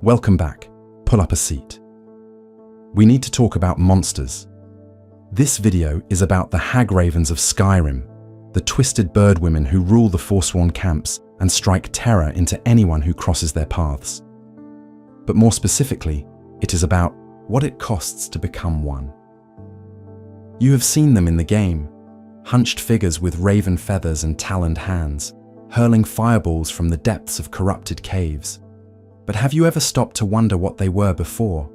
Welcome back. Pull up a seat. We need to talk about monsters. This video is about the Hagravens of Skyrim, the twisted bird women who rule the Forsworn camps and strike terror into anyone who crosses their paths. But more specifically, it is about what it costs to become one. You have seen them in the game, hunched figures with raven feathers and taloned hands, hurling fireballs from the depths of corrupted caves. But have you ever stopped to wonder what they were before?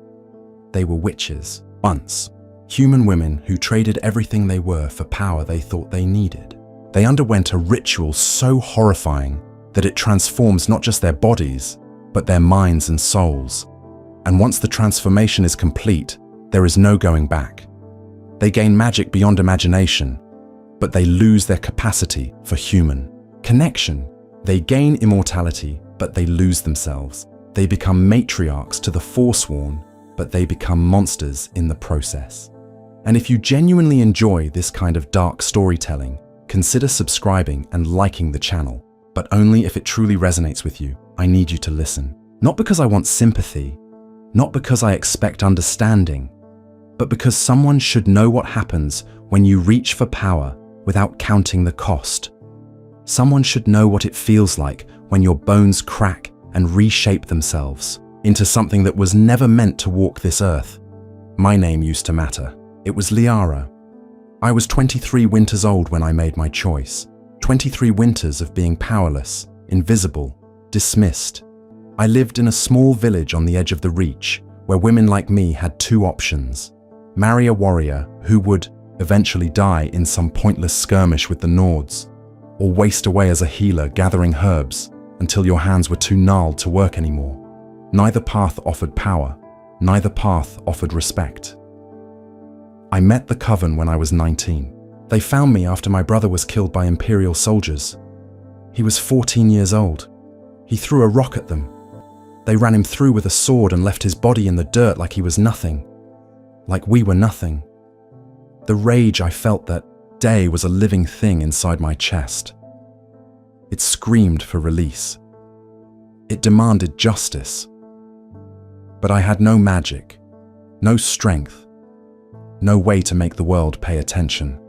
They were witches, once. Human women who traded everything they were for power they thought they needed. They underwent a ritual so horrifying that it transforms not just their bodies, but their minds and souls. And once the transformation is complete, there is no going back. They gain magic beyond imagination, but they lose their capacity for human connection. They gain immortality, but they lose themselves. They become matriarchs to the Forsworn, but they become monsters in the process. And if you genuinely enjoy this kind of dark storytelling, consider subscribing and liking the channel, but only if it truly resonates with you. I need you to listen. Not because I want sympathy, not because I expect understanding, but because someone should know what happens when you reach for power without counting the cost. Someone should know what it feels like when your bones crack and reshape themselves into something that was never meant to walk this earth. My name used to matter. It was Liara. I was 23 winters old when I made my choice. 23 winters of being powerless, invisible, dismissed. I lived in a small village on the edge of the Reach, where women like me had two options: marry a warrior who would eventually die in some pointless skirmish with the Nords, or waste away as a healer gathering herbs until your hands were too gnarled to work anymore. Neither path offered power, neither path offered respect. I met the Coven when I was 19. They found me after my brother was killed by Imperial soldiers. He was 14 years old. He threw a rock at them. They ran him through with a sword and left his body in the dirt like he was nothing. Like we were nothing. The rage I felt that day was a living thing inside my chest. It screamed for release. It demanded justice. But I had no magic, no strength, no way to make the world pay attention.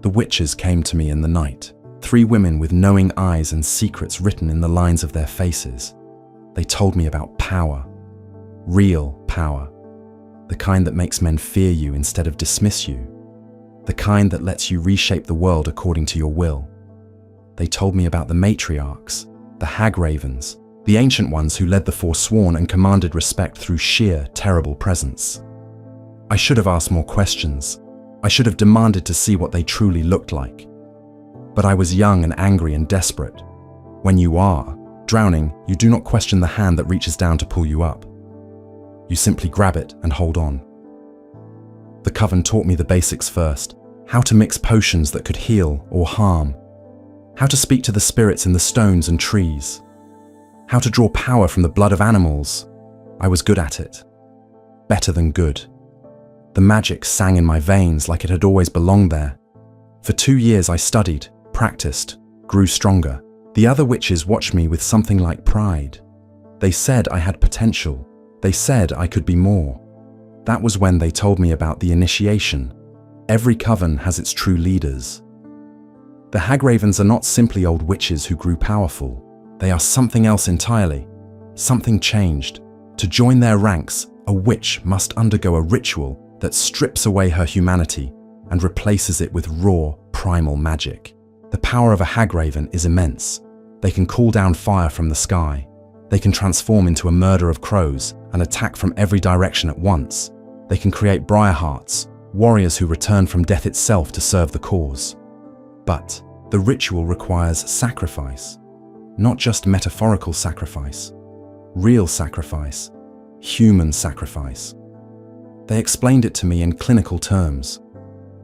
The witches came to me in the night, 3 women with knowing eyes and secrets written in the lines of their faces. They told me about power, real power, the kind that makes men fear you instead of dismiss you, the kind that lets you reshape the world according to your will. They told me about the matriarchs, the Hagravens, the ancient ones who led the Forsworn and commanded respect through sheer, terrible presence. I should have asked more questions. I should have demanded to see what they truly looked like. But I was young and angry and desperate. When you are drowning, you do not question the hand that reaches down to pull you up. You simply grab it and hold on. The Coven taught me the basics first: how to mix potions that could heal or harm, how to speak to the spirits in the stones and trees, how to draw power from the blood of animals. I was good at it. Better than good. The magic sang in my veins like it had always belonged there. For 2 years I studied, practiced, grew stronger. The other witches watched me with something like pride. They said I had potential. They said I could be more. That was when they told me about the initiation. Every coven has its true leaders. The Hagravens are not simply old witches who grew powerful. They are something else entirely. Something changed. To join their ranks, a witch must undergo a ritual that strips away her humanity and replaces it with raw, primal magic. The power of a Hagraven is immense. They can call down fire from the sky. They can transform into a murder of crows and attack from every direction at once. They can create Briarhearts, warriors who return from death itself to serve the cause. But the ritual requires sacrifice. Not just metaphorical sacrifice. Real sacrifice. Human sacrifice. They explained it to me in clinical terms.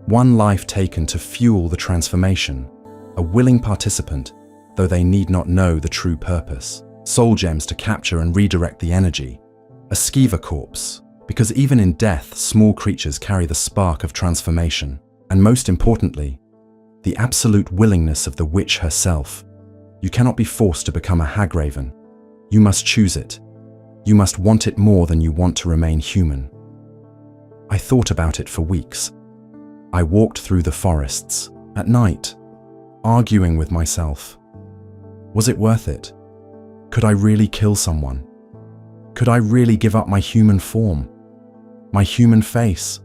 One life taken to fuel the transformation. A willing participant, though they need not know the true purpose. Soul gems to capture and redirect the energy. A Skiva corpse, because even in death, small creatures carry the spark of transformation. And most importantly, the absolute willingness of the witch herself. You cannot be forced to become a Hagraven. You must choose it. You must want it more than you want to remain human. I thought about it for weeks. I walked through the forests, at night, arguing with myself. Was it worth it? Could I really kill someone? Could I really give up my human form? My human face?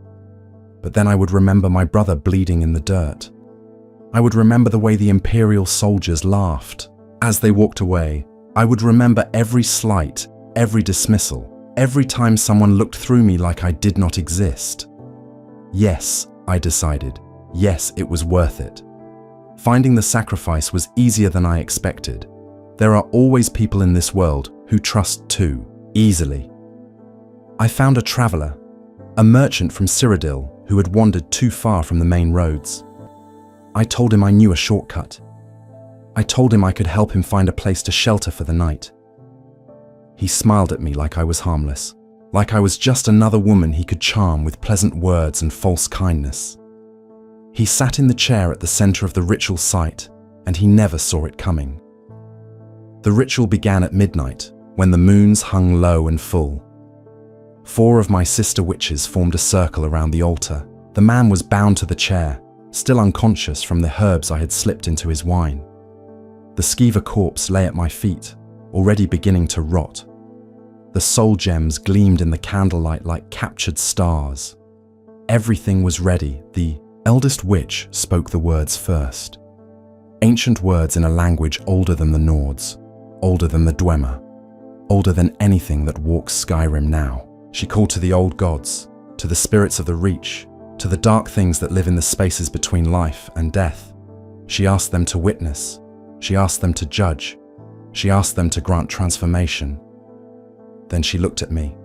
But then I would remember my brother bleeding in the dirt. I would remember the way the Imperial soldiers laughed. As they walked away, I would remember every slight, every dismissal, every time someone looked through me like I did not exist. Yes, I decided. Yes, it was worth it. Finding the sacrifice was easier than I expected. There are always people in this world who trust too easily. I found a traveler, a merchant from Cyrodiil who had wandered too far from the main roads. I told him I knew a shortcut. I told him I could help him find a place to shelter for the night. He smiled at me like I was harmless, like I was just another woman he could charm with pleasant words and false kindness. He sat in the chair at the center of the ritual site, and he never saw it coming. The ritual began at midnight, when the moons hung low and full. 4 of my sister witches formed a circle around the altar. The man was bound to the chair, still unconscious from the herbs I had slipped into his wine. The Skiva corpse lay at my feet, already beginning to rot. The soul gems gleamed in the candlelight like captured stars. Everything was ready. The eldest witch spoke the words first. Ancient words in a language older than the Nords, older than the Dwemer, older than anything that walks Skyrim now. She called to the old gods, to the spirits of the Reach, to the dark things that live in the spaces between life and death. She asked them to witness. She asked them to judge. She asked them to grant transformation. Then she looked at me.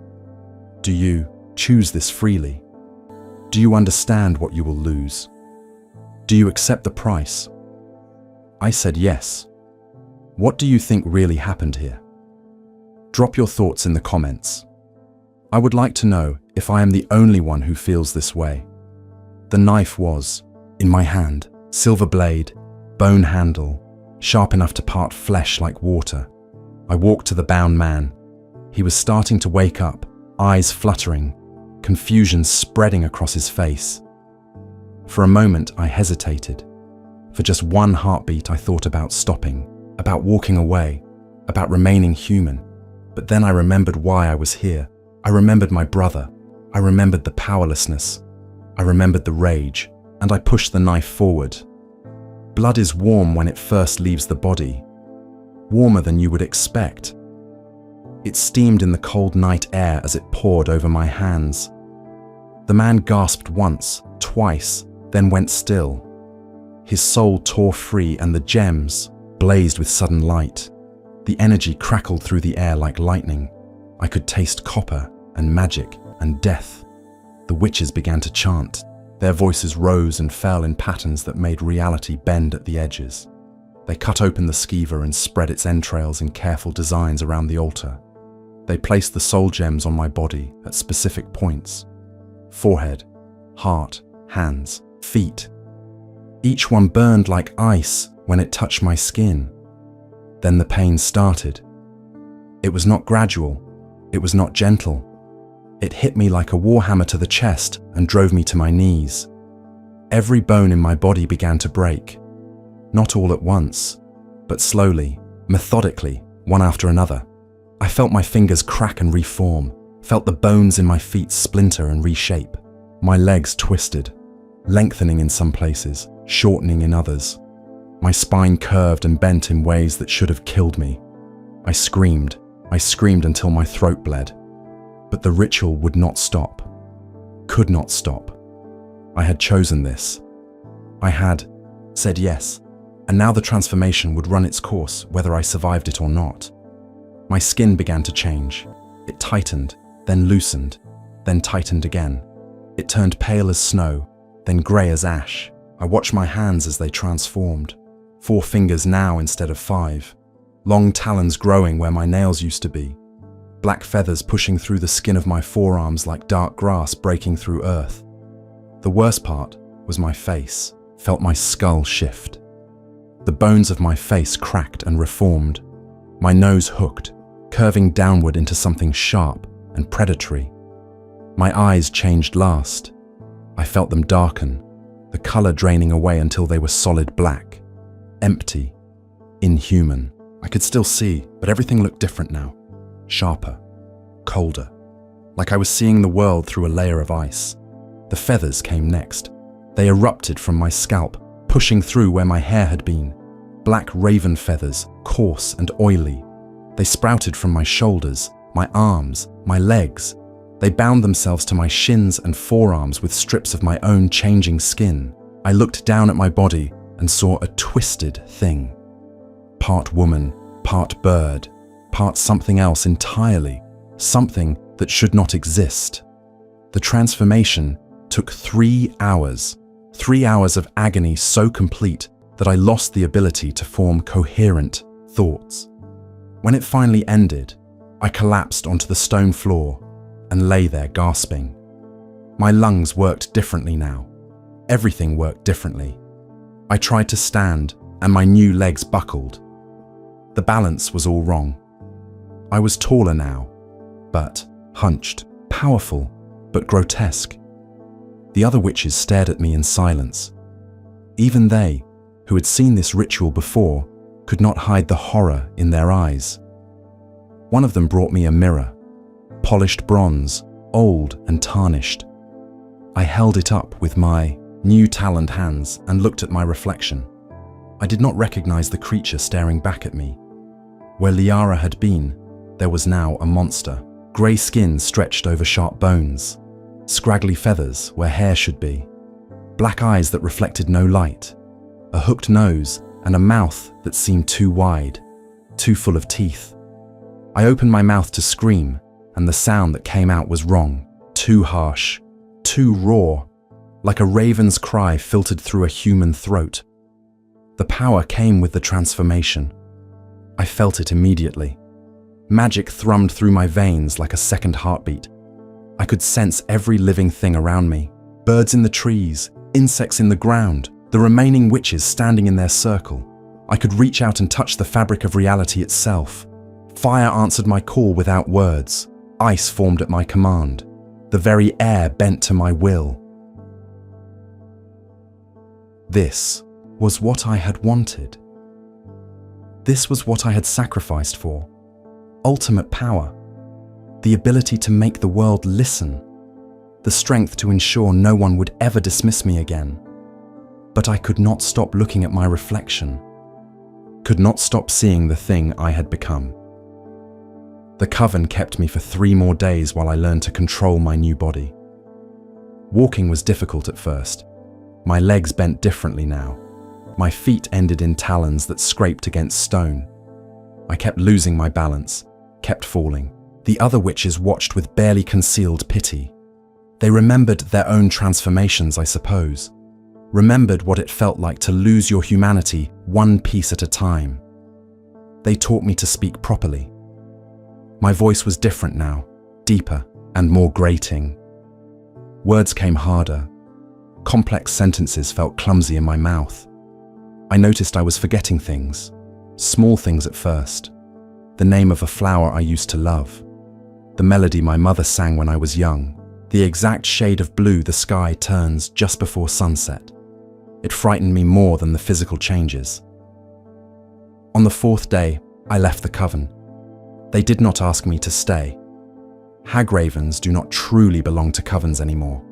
Do you choose this freely? Do you understand what you will lose? Do you accept the price? I said yes. What do you think really happened here? Drop your thoughts in the comments. I would like to know if I am the only one who feels this way. The knife was, in my hand, silver blade, bone handle, sharp enough to part flesh like water. I walked to the bound man. He was starting to wake up, eyes fluttering, confusion spreading across his face. For a moment, I hesitated. For just one heartbeat, I thought about stopping, about walking away, about remaining human. But then I remembered why I was here. I remembered my brother. I remembered the powerlessness. I remembered the rage, and I pushed the knife forward. Blood is warm when it first leaves the body, warmer than you would expect. It steamed in the cold night air as it poured over my hands. The man gasped once, twice, then went still. His soul tore free and the gems blazed with sudden light. The energy crackled through the air like lightning. I could taste copper and magic and death. The witches began to chant. Their voices rose and fell in patterns that made reality bend at the edges. They cut open the skiva and spread its entrails in careful designs around the altar. They placed the soul gems on my body at specific points: forehead, heart, hands, feet. Each one burned like ice when it touched my skin. Then the pain started. It was not gradual. It was not gentle. It hit me like a warhammer to the chest and drove me to my knees. Every bone in my body began to break. Not all at once, but slowly, methodically, one after another. I felt my fingers crack and reform, felt the bones in my feet splinter and reshape. My legs twisted, lengthening in some places, shortening in others. My spine curved and bent in ways that should have killed me. I screamed until my throat bled. But the ritual would not stop, could not stop. I had chosen this. I had said yes, and now the transformation would run its course whether I survived it or not. My skin began to change. It tightened, then loosened, then tightened again. It turned pale as snow, then grey as ash. I watched my hands as they transformed. 4 fingers now instead of 5. Long talons growing where my nails used to be. Black feathers pushing through the skin of my forearms like dark grass breaking through earth. The worst part was my face. Felt my skull shift. The bones of my face cracked and reformed. My nose hooked. curving downward into something sharp and predatory. My eyes changed last. I felt them darken, the color draining away until they were solid black, empty, inhuman. I could still see, but everything looked different now. Sharper, colder, like I was seeing the world through a layer of ice. The feathers came next. They erupted from my scalp, pushing through where my hair had been. Black raven feathers, coarse and oily. They sprouted from my shoulders, my arms, my legs. They bound themselves to my shins and forearms with strips of my own changing skin. I looked down at my body and saw a twisted thing. Part woman, part bird, part something else entirely, something that should not exist. The transformation took 3 hours, 3 hours of agony so complete that I lost the ability to form coherent thoughts. When it finally ended, I collapsed onto the stone floor and lay there gasping. My lungs worked differently now. Everything worked differently. I tried to stand and my new legs buckled. The balance was all wrong. I was taller now, but hunched, powerful, but grotesque. The other witches stared at me in silence. Even they, who had seen this ritual before, could not hide the horror in their eyes. One of them brought me a mirror, polished bronze, old and tarnished. I held it up with my new taloned hands and looked at my reflection. I did not recognize the creature staring back at me. Where Liara had been, there was now a monster. Grey skin stretched over sharp bones, scraggly feathers where hair should be, black eyes that reflected no light, a hooked nose and a mouth that seemed too wide, too full of teeth. I opened my mouth to scream, and the sound that came out was wrong, too harsh, too raw, like a raven's cry filtered through a human throat. The power came with the transformation. I felt it immediately. Magic thrummed through my veins like a second heartbeat. I could sense every living thing around me. Birds in the trees, insects in the ground, the remaining witches standing in their circle. I could reach out and touch the fabric of reality itself. Fire answered my call without words. Ice formed at my command. The very air bent to my will. This was what I had wanted. This was what I had sacrificed for. Ultimate power. The ability to make the world listen. The strength to ensure no one would ever dismiss me again. But I could not stop looking at my reflection. Could not stop seeing the thing I had become. The coven kept me for 3 more days while I learned to control my new body. Walking was difficult at first. My legs bent differently now. My feet ended in talons that scraped against stone. I kept losing my balance, kept falling. The other witches watched with barely concealed pity. They remembered their own transformations, I suppose. Remembered what it felt like to lose your humanity one piece at a time. They taught me to speak properly. My voice was different now, deeper and more grating. Words came harder. Complex sentences felt clumsy in my mouth. I noticed I was forgetting things, small things at first. The name of a flower I used to love. The melody my mother sang when I was young. The exact shade of blue the sky turns just before sunset. It frightened me more than the physical changes. On the 4th day, I left the coven. They did not ask me to stay. Hagravens do not truly belong to covens anymore.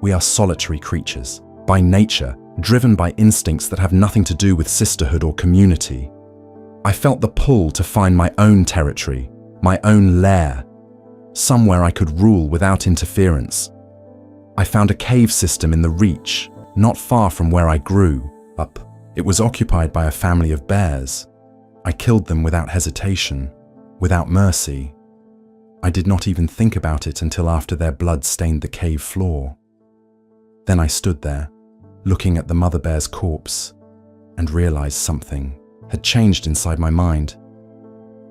We are solitary creatures, by nature, driven by instincts that have nothing to do with sisterhood or community. I felt the pull to find my own territory, my own lair, somewhere I could rule without interference. I found a cave system in the Reach, not far from where I grew up. It was occupied by a family of bears. I killed them without hesitation, without mercy. I did not even think about it until after their blood stained the cave floor. Then I stood there, looking at the mother bear's corpse, and realized something had changed inside my mind.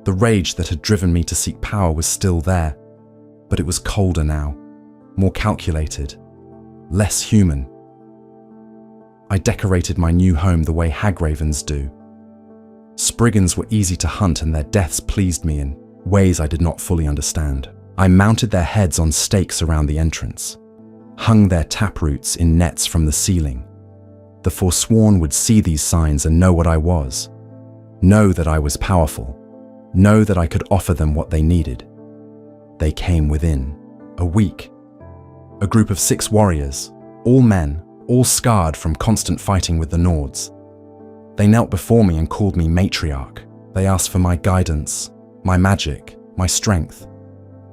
The rage that had driven me to seek power was still there, but it was colder now, more calculated, less human. I decorated my new home the way Hagravens do. Spriggans were easy to hunt and their deaths pleased me in ways I did not fully understand. I mounted their heads on stakes around the entrance, hung their taproots in nets from the ceiling. The Forsworn would see these signs and know what I was, know that I was powerful, know that I could offer them what they needed. They came within a week. A group of 6 warriors, all men, all scarred from constant fighting with the Nords. They knelt before me and called me matriarch. They asked for my guidance, my magic, my strength.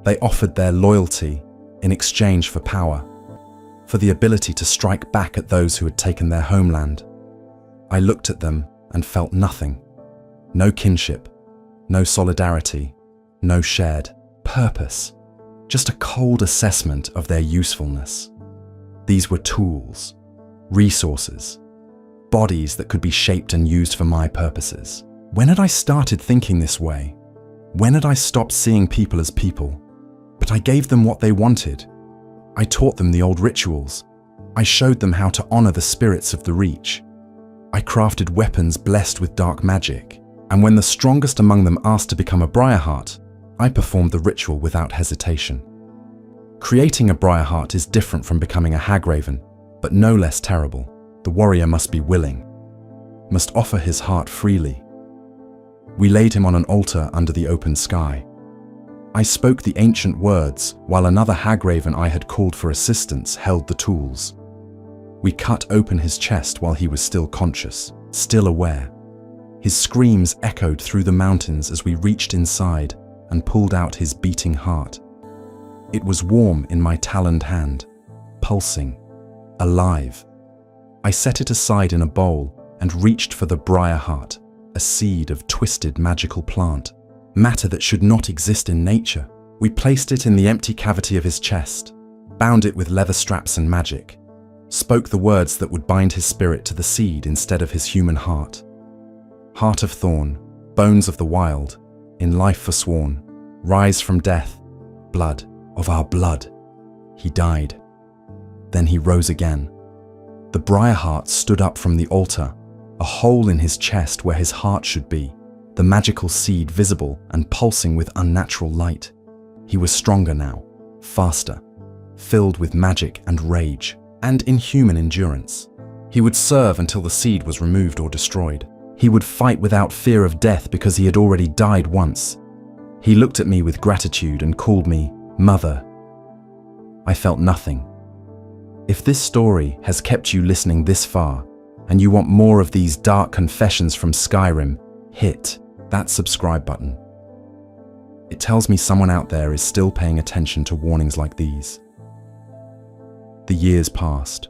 They offered their loyalty in exchange for power, for the ability to strike back at those who had taken their homeland. I looked at them and felt nothing. No kinship, no solidarity, no shared purpose. Just a cold assessment of their usefulness. These were tools, resources, bodies that could be shaped and used for my purposes. When had I started thinking this way? When had I stopped seeing people as people? But I gave them what they wanted. I taught them the old rituals. I showed them how to honor the spirits of the Reach. I crafted weapons blessed with dark magic. And when the strongest among them asked to become a Briarheart, I performed the ritual without hesitation. Creating a Briarheart is different from becoming a Hagraven, but no less terrible. The warrior must be willing, must offer his heart freely. We laid him on an altar under the open sky. I spoke the ancient words while another Hagraven I had called for assistance held the tools. We cut open his chest while he was still conscious, still aware. His screams echoed through the mountains as we reached inside and pulled out his beating heart. It was warm in my taloned hand, pulsing, alive. I set it aside in a bowl and reached for the Briarheart, a seed of twisted magical plant, matter that should not exist in nature. We placed it in the empty cavity of his chest, bound it with leather straps and magic, spoke the words that would bind his spirit to the seed instead of his human heart. Heart of thorn, bones of the wild, in life forsworn, rise from death, blood of our blood. He died. Then he rose again. The Briarheart stood up from the altar, a hole in his chest where his heart should be, the magical seed visible and pulsing with unnatural light. He was stronger now, faster, filled with magic and rage, and inhuman endurance. He would serve until the seed was removed or destroyed. He would fight without fear of death because he had already died once. He looked at me with gratitude and called me Mother. I felt nothing. If this story has kept you listening this far, and you want more of these dark confessions from Skyrim, hit that subscribe button. It tells me someone out there is still paying attention to warnings like these. The years passed.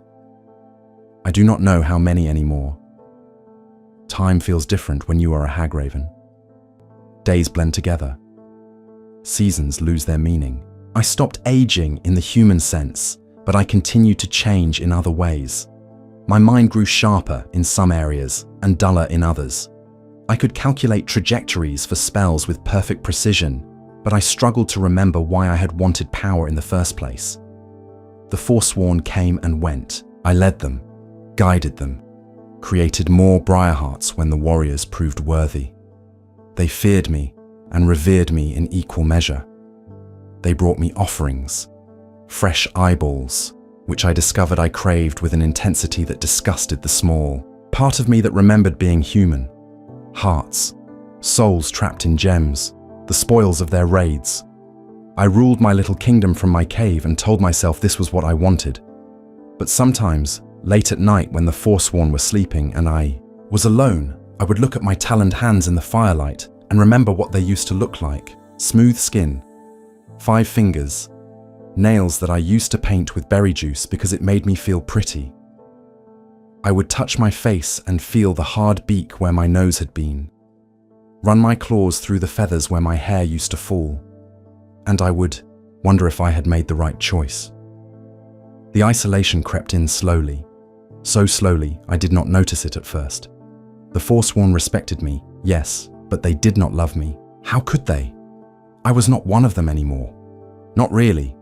I do not know how many anymore. Time feels different when you are a Hagraven. Days blend together. Seasons lose their meaning. I stopped aging in the human sense, but I continued to change in other ways. My mind grew sharper in some areas and duller in others. I could calculate trajectories for spells with perfect precision, but I struggled to remember why I had wanted power in the first place. The Forsworn came and went. I led them, guided them, created more Briarhearts when the warriors proved worthy. They feared me and revered me in equal measure. They brought me offerings, fresh eyeballs, which I discovered I craved with an intensity that disgusted the small, part of me that remembered being human. Hearts, souls trapped in gems, the spoils of their raids. I ruled my little kingdom from my cave and told myself this was what I wanted. But sometimes, late at night when the Forsworn were sleeping and I was alone, I would look at my taloned hands in the firelight and remember what they used to look like. Smooth skin, 5 fingers, nails that I used to paint with berry juice because it made me feel pretty. I would touch my face and feel the hard beak where my nose had been, run my claws through the feathers where my hair used to fall, and I would wonder if I had made the right choice. The isolation crept in slowly, so slowly I did not notice it at first. The Forsworn respected me, yes, but they did not love me. How could they? I was not one of them anymore. Not really.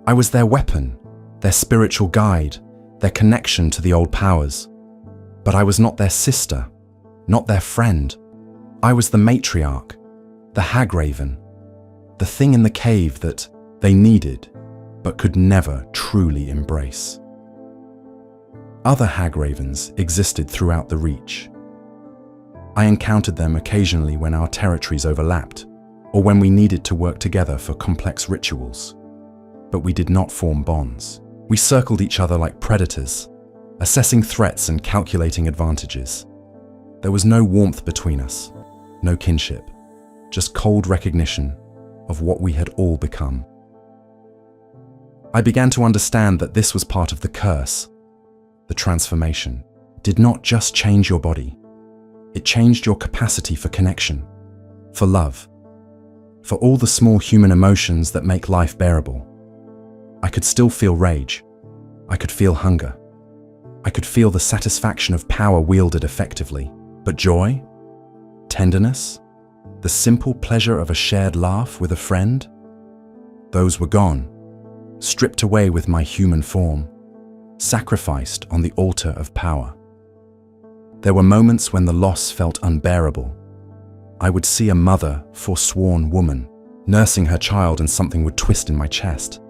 I was their weapon, their spiritual guide, their connection to the old powers. But I was not their sister, not their friend. I was the matriarch, the Hagraven, the thing in the cave that they needed but could never truly embrace. Other Hagravens existed throughout the Reach. I encountered them occasionally when our territories overlapped, or when we needed to work together for complex rituals. But we did not form bonds. We circled each other like predators, assessing threats and calculating advantages. There was no warmth between us, no kinship, just cold recognition of what we had all become. I began to understand that this was part of the curse. The transformation did not just change your body, it changed your capacity for connection, for love, for all the small human emotions that make life bearable. I could still feel rage. I could feel hunger. I could feel the satisfaction of power wielded effectively. But joy, tenderness, the simple pleasure of a shared laugh with a friend, those were gone, stripped away with my human form, sacrificed on the altar of power. There were moments when the loss felt unbearable. I would see a mother, forsworn woman, nursing her child, and something would twist in my chest.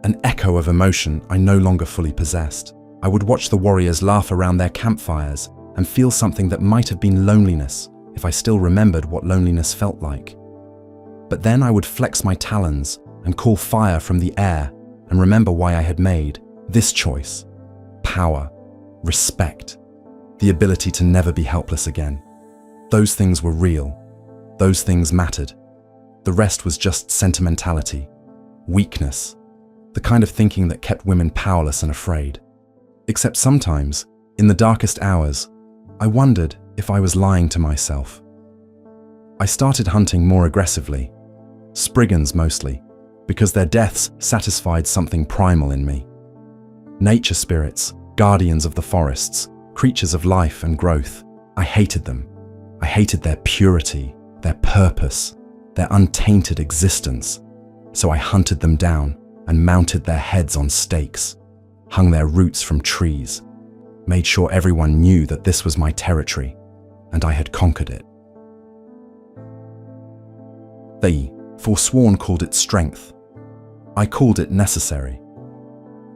An echo of emotion I no longer fully possessed. I would watch the warriors laugh around their campfires and feel something that might have been loneliness if I still remembered what loneliness felt like. But then I would flex my talons and call fire from the air and remember why I had made this choice: power, respect, the ability to never be helpless again. Those things were real. Those things mattered. The rest was just sentimentality, weakness, the kind of thinking that kept women powerless and afraid. Except sometimes, in the darkest hours, I wondered if I was lying to myself. I started hunting more aggressively, Spriggans mostly, because their deaths satisfied something primal in me. Nature spirits, guardians of the forests, creatures of life and growth. I hated them. I hated their purity, their purpose, their untainted existence. So I hunted them down and mounted their heads on stakes, hung their roots from trees, made sure everyone knew that this was my territory and I had conquered it. The Forsworn called it strength. I called it necessary.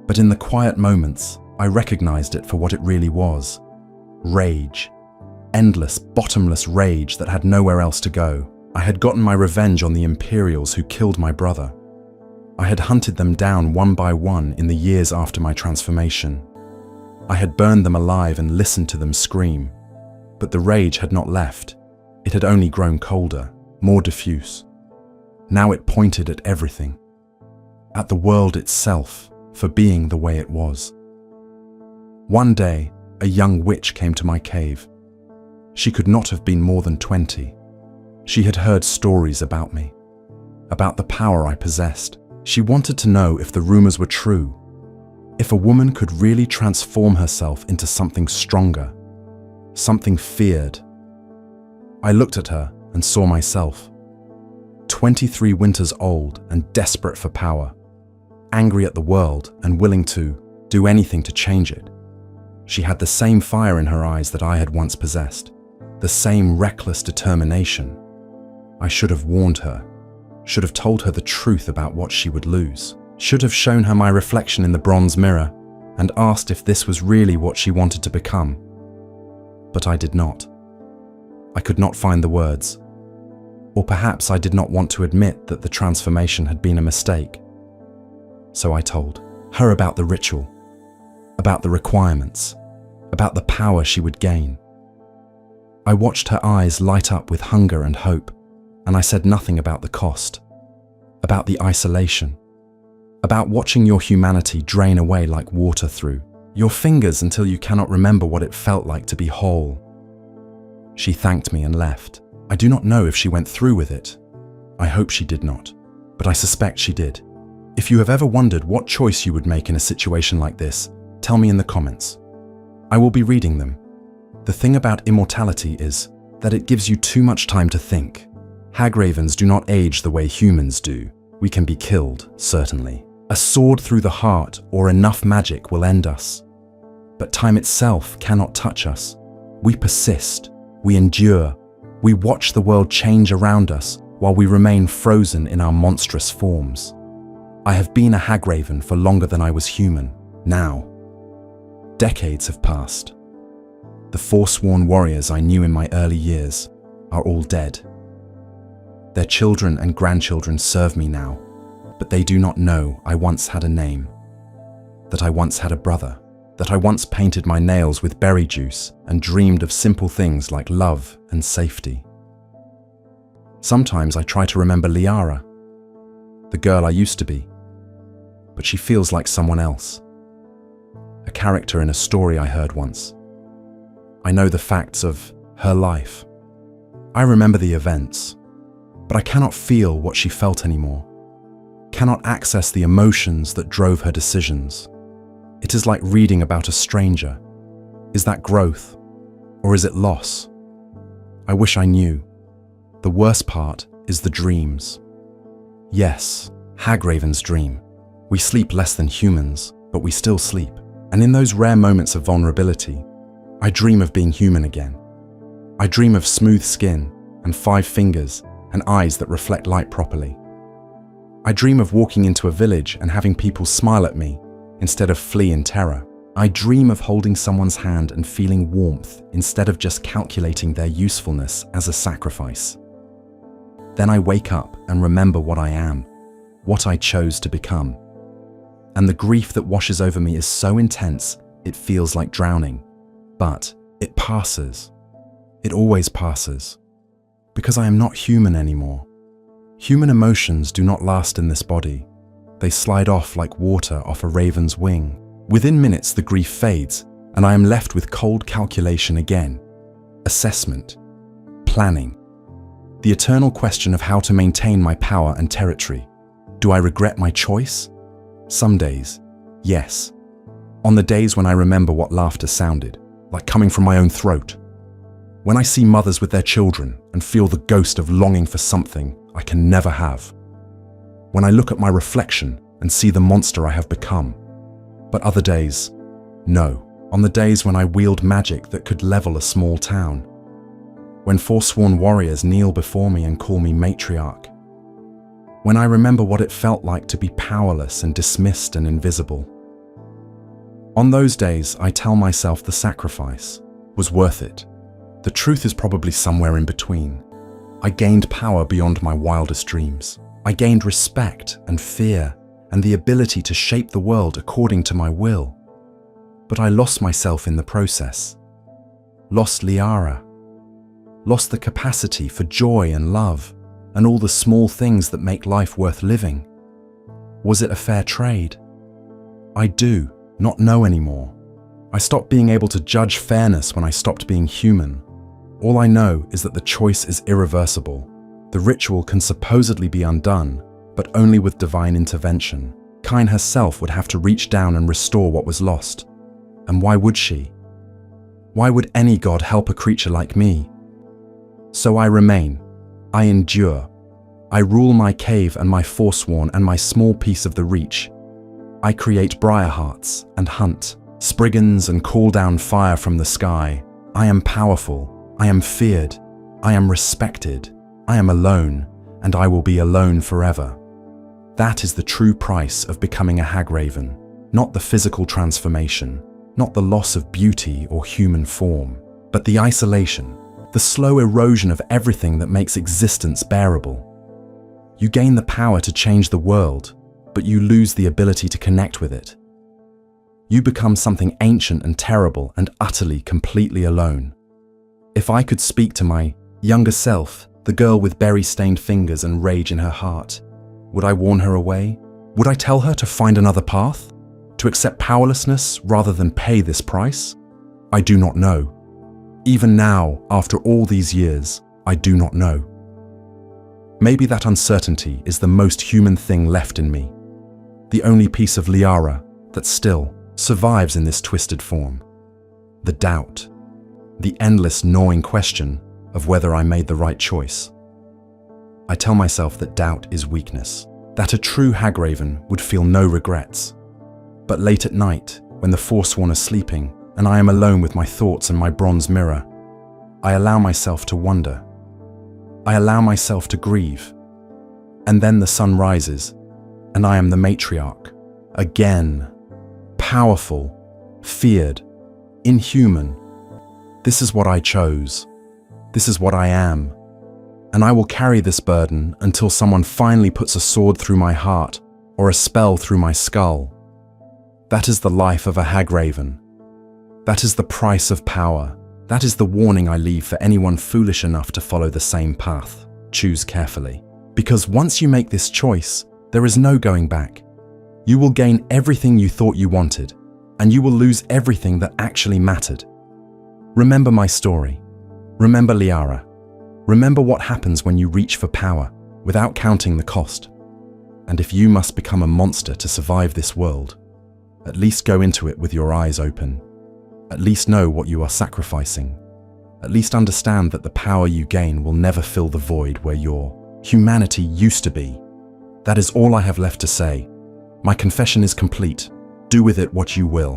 But in the quiet moments, I recognized it for what it really was: rage. Endless, bottomless rage that had nowhere else to go. I had gotten my revenge on the Imperials who killed my brother. I had hunted them down one by one in the years after my transformation. I had burned them alive and listened to them scream. But the rage had not left. It had only grown colder, more diffuse. Now it pointed at everything. At the world itself, for being the way it was. One day, a young witch came to my cave. She could not have been more than 20. She had heard stories about me, about the power I possessed. She wanted to know if the rumors were true, if a woman could really transform herself into something stronger, something feared. I looked at her and saw myself, 23 winters old and desperate for power, angry at the world and willing to do anything to change it. She had the same fire in her eyes that I had once possessed, the same reckless determination. I should have warned her, should have told her the truth about what she would lose, should have shown her my reflection in the bronze mirror and asked if this was really what she wanted to become. But I did not. I could not find the words. Or perhaps I did not want to admit that the transformation had been a mistake. So I told her about the ritual, about the requirements, about the power she would gain. I watched her eyes light up with hunger and hope, and I said nothing about the cost, about the isolation, about watching your humanity drain away like water through your fingers until you cannot remember what it felt like to be whole. She thanked me and left. I do not know if she went through with it. I hope she did not, but I suspect she did. If you have ever wondered what choice you would make in a situation like this, tell me in the comments. I will be reading them. The thing about immortality is that it gives you too much time to think. Hagravens do not age the way humans do. We can be killed, certainly. A sword through the heart or enough magic will end us. But time itself cannot touch us. We persist, we endure, we watch the world change around us while we remain frozen in our monstrous forms. I have been a Hagraven for longer than I was human. Now, decades have passed. The Forsworn warriors I knew in my early years are all dead. Their children and grandchildren serve me now, but they do not know I once had a name, that I once had a brother, that I once painted my nails with berry juice and dreamed of simple things like love and safety. Sometimes I try to remember Liara, the girl I used to be, but she feels like someone else, a character in a story I heard once. I know the facts of her life. I remember the events, but I cannot feel what she felt anymore, cannot access the emotions that drove her decisions. It is like reading about a stranger. Is that growth, or is it loss? I wish I knew. The worst part is the dreams. Yes, Hagraven's dream. We sleep less than humans, but we still sleep. And in those rare moments of vulnerability, I dream of being human again. I dream of smooth skin and 5 fingers and eyes that reflect light properly. I dream of walking into a village and having people smile at me instead of flee in terror. I dream of holding someone's hand and feeling warmth instead of just calculating their usefulness as a sacrifice. Then I wake up and remember what I am, what I chose to become. And the grief that washes over me is so intense, it feels like drowning. But it passes. It always passes. Because I am not human anymore. Human emotions do not last in this body. They slide off like water off a raven's wing. Within minutes, the grief fades, and I am left with cold calculation again. Assessment. Planning. The eternal question of how to maintain my power and territory. Do I regret my choice? Some days, yes. On the days when I remember what laughter sounded, like coming from my own throat. When I see mothers with their children and feel the ghost of longing for something I can never have. When I look at my reflection and see the monster I have become. But other days, no. On the days when I wield magic that could level a small town. When Forsworn warriors kneel before me and call me matriarch. When I remember what it felt like to be powerless and dismissed and invisible. On those days, I tell myself the sacrifice was worth it. The truth is probably somewhere in between. I gained power beyond my wildest dreams. I gained respect and fear and the ability to shape the world according to my will. But I lost myself in the process. Lost Liara. Lost the capacity for joy and love and all the small things that make life worth living. Was it a fair trade? I do not know anymore. I stopped being able to judge fairness when I stopped being human. All I know is that the choice is irreversible. The ritual can supposedly be undone, but only with divine intervention. Kain herself would have to reach down and restore what was lost. And why would she? Why would any god help a creature like me? So I remain. I endure. I rule my cave and my Forsworn and my small piece of the Reach. I create briar hearts and hunt, spriggans and call down fire from the sky. I am powerful. I am feared. I am respected. I am alone, and I will be alone forever. That is the true price of becoming a Hagraven, not the physical transformation, not the loss of beauty or human form, but the isolation, the slow erosion of everything that makes existence bearable. You gain the power to change the world, but you lose the ability to connect with it. You become something ancient and terrible and utterly, completely alone. If I could speak to my younger self, the girl with berry-stained fingers and rage in her heart, would I warn her away? Would I tell her to find another path? To accept powerlessness rather than pay this price? I do not know. Even now, after all these years, I do not know. Maybe that uncertainty is the most human thing left in me. The only piece of Liara that still survives in this twisted form. The doubt. The endless gnawing question of whether I made the right choice. I tell myself that doubt is weakness, that a true Hagraven would feel no regrets. But late at night, when the Forsworn are sleeping and I am alone with my thoughts and my bronze mirror, I allow myself to wonder. I allow myself to grieve. And then the sun rises, and I am the matriarch. Again. Powerful, feared, inhuman. This is what I chose. This is what I am. And I will carry this burden until someone finally puts a sword through my heart or a spell through my skull. That is the life of a Hagraven. That is the price of power. That is the warning I leave for anyone foolish enough to follow the same path. Choose carefully. Because once you make this choice, there is no going back. You will gain everything you thought you wanted, and you will lose everything that actually mattered. Remember my story. Remember Liara. Remember what happens when you reach for power without counting the cost. And if you must become a monster to survive this world, at least go into it with your eyes open. At least know what you are sacrificing. At least understand that the power you gain will never fill the void where your humanity used to be. That is all I have left to say. My confession is complete. Do with it what you will.